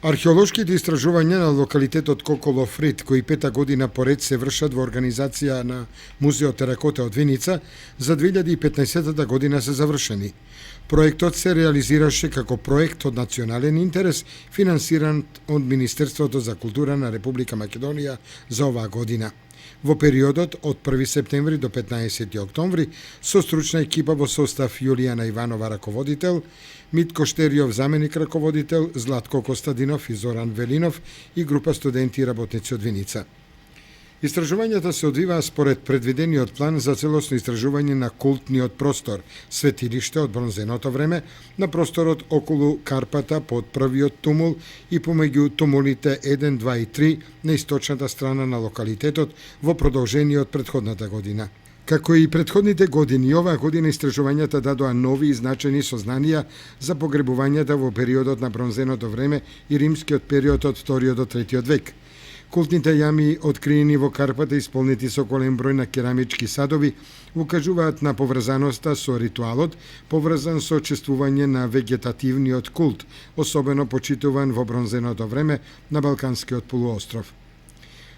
Археолошките истражувања на локалитетот Коколофрит, кои пета година поред се вршат во организација на Музеот Теракота од Виница, за 2015 година се завршени. Проектот се реализираше како проект од национален интерес, финансиран од Министерството за култура на Република Македонија за оваа година. Во периодот од 1 септември до 15 октомври, со стручна екипа во состав Јулијана Иванова раководител, Митко Штериов заменик раководител, Златко Костадинов и Зоран Велинов и група студенти и работници од Виница. Истражувањата се одвиваа според предвидениот план за целосно истражување на култниот простор, светилиште од бронзеното време, на просторот околу Карпата под првиот тумул и помеѓу тумулите 1, 2 и 3 на источната страна на локалитетот во продолжение од претходната година. Како и претходните години, оваа година истражувањата дадоа нови и значајни сознанија за погребувањата во периодот на бронзеното време и римскиот период од 2 до 3 век. Култните јами, откриени во Карпата, исполнети со голем број на керамички садови, укажуваат на поврзаноста со ритуалот, поврзан со чествување на вегетативниот култ, особено почитуван во бронзеното време на Балканскиот полуостров.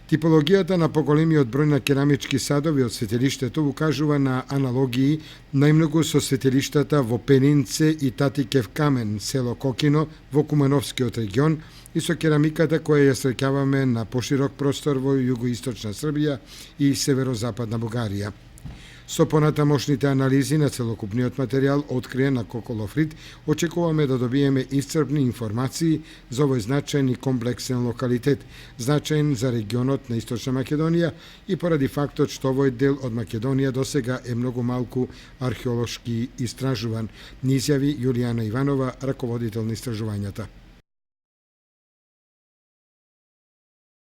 Типологијата на поголемиот број на керамички садови од светилиштето укажува на аналогии најмногу со светилиштата во Пенинце и Татикев камен, село Кокино, во Кумановскиот регион, и со керамиката која ја среќаваме на поширок простор во југоисточна Србија и северозападна Бугарија. Со понатамошните анализи на целокупниот материјал откриен на Коколофрит, очекуваме да добиеме исцрпни информации за овој значајен и комплексен локалитет, значајен за регионот на Источна Македонија и поради фактот што овој дел од Македонија досега е многу малку археолошки истражуван, ни изјави Јулијана Иванова, раководител на истражувањата.